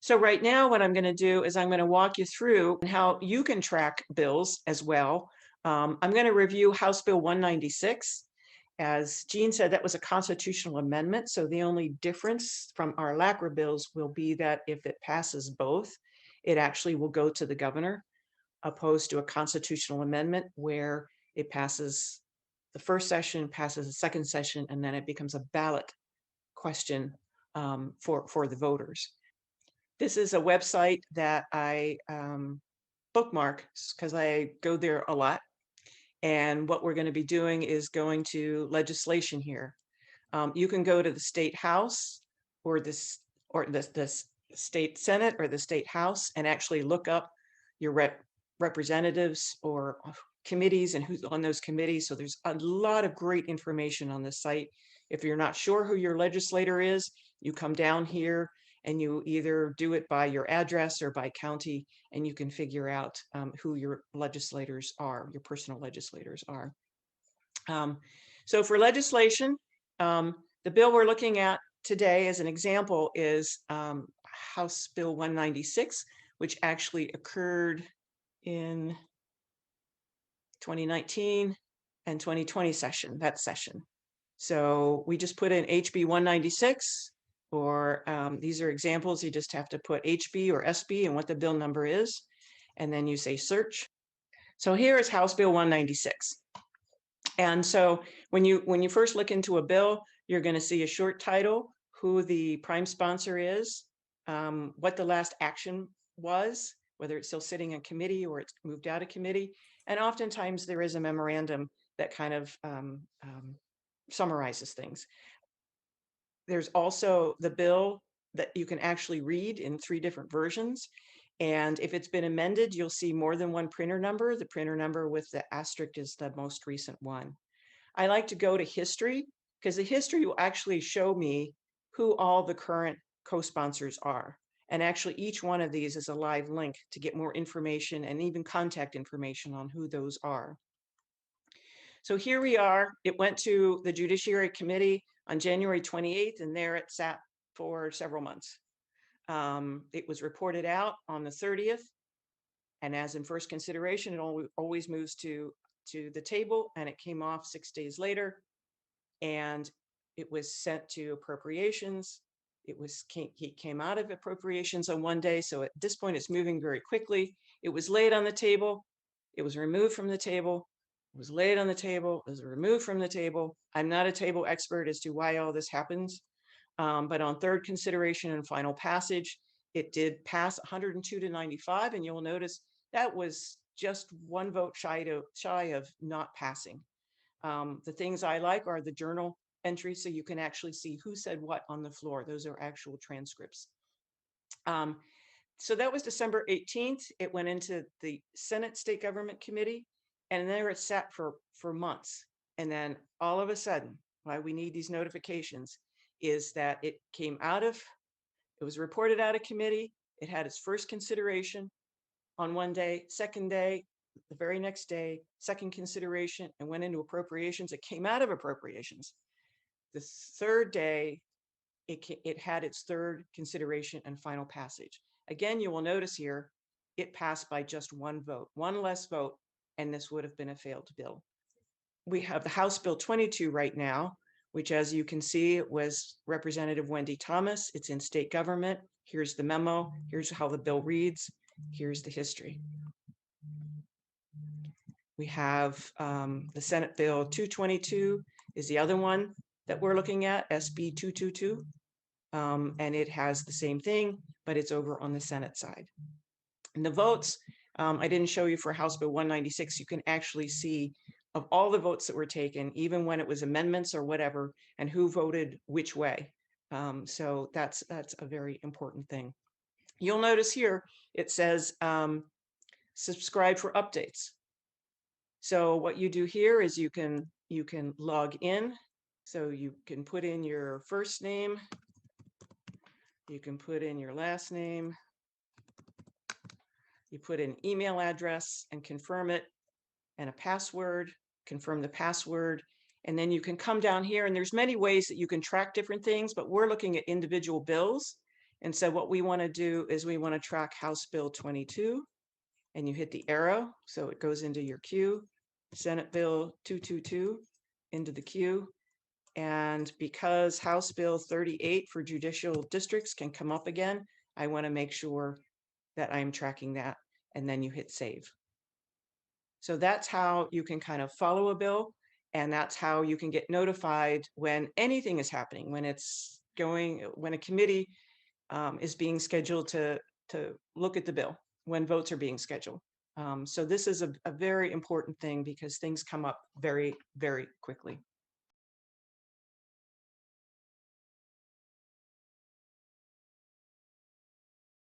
So right now, what I'm going to do is I'm going to walk you through how you can track bills as well. I'm going to review House Bill 196. As Jean said, that was a constitutional amendment. So the only difference from our LACRA bills will be that if it passes both, it actually will go to the governor, opposed to a constitutional amendment where it passes the first session, passes the second session, and then it becomes a ballot question for the voters. This is a website that I bookmark because I go there a lot. And what we're going to be doing is going to legislation here. You can go to the state house or the state senate or the state house and actually look up your representatives or committees and who's on those committees. So there's a lot of great information on this site. If you're not sure who your legislator is, you come down here and you either do it by your address or by county, and you can figure out who your legislators are, your personal legislators are. So for legislation, the bill we're looking at today as an example is House Bill 196, which actually occurred in 2019 and 2020 session, that session. So we just put in HB 196, or these are examples. You just have to put HB or SB and what the bill number is, and then you say search. So here is House Bill 196. And so when you first look into a bill, you're going to see a short title, who the prime sponsor is, what the last action was, whether it's still sitting in committee or it's moved out of committee. And oftentimes there is a memorandum that kind of summarizes things. There's also the bill that you can actually read in 3 different versions. And if it's been amended, you'll see more than one printer number. The printer number with the asterisk is the most recent one. I like to go to history because the history will actually show me who all the current co-sponsors are. And actually each one of these is a live link to get more information and even contact information on who those are. So here we are. It went to the Judiciary Committee on January 28th, and there it sat for several months. It was reported out on the 30th, and as in first consideration, it always moves to the table, and it came off 6 days later, and it was sent to appropriations. He came out of appropriations on one day, so at this point it's moving very quickly. It was laid on the table, it was removed from the table, it was laid on the table, it was removed from the table. I'm not a table expert as to why all this happens, but on third consideration and final passage, it did pass 102 to 95, and you'll notice that was just one vote shy of not passing. The things I like are the journal entries, so you can actually see who said what on the floor. Those are actual transcripts. So that was December 18th. It went into the Senate State Government Committee, and there it sat for months. And then all of a sudden, why we need these notifications is that it was reported out of committee. It had its first consideration on one day, second day, the very next day, second consideration, and went into appropriations. It came out of appropriations. The third day, it had its third consideration and final passage. Again, you will notice here, it passed by just one vote, one less vote, and this would have been a failed bill. We have the House Bill 22 right now, which, as you can see, was Representative Wendy Thomas. It's in state government. Here's the memo. Here's how the bill reads. Here's the history. We have the Senate Bill 222 is the other one that we're looking at, SB 222. And it has the same thing, but it's over on the Senate side. And the votes, I didn't show you for House Bill 196. You can actually see of all the votes that were taken, even when it was amendments or whatever, and who voted which way. So that's a very important thing. You'll notice here, it says subscribe for updates. So what you do here is you can log in. So you can put in your first name, you can put in your last name, you put in email address and confirm it, and a password, confirm the password, and then you can come down here, and there's many ways that you can track different things, but we're looking at individual bills. And so what we want to do is we want to track House Bill 22, and you hit the arrow, so it goes into your queue. Senate Bill 222 into the queue. And because House Bill 38 for judicial districts can come up again, I want to make sure that I'm tracking that, and then you hit save. So that's how you can kind of follow a bill, and that's how you can get notified when anything is happening, when it's going, when a committee is being scheduled to look at the bill, when votes are being scheduled. So this is a very important thing because things come up very, very quickly.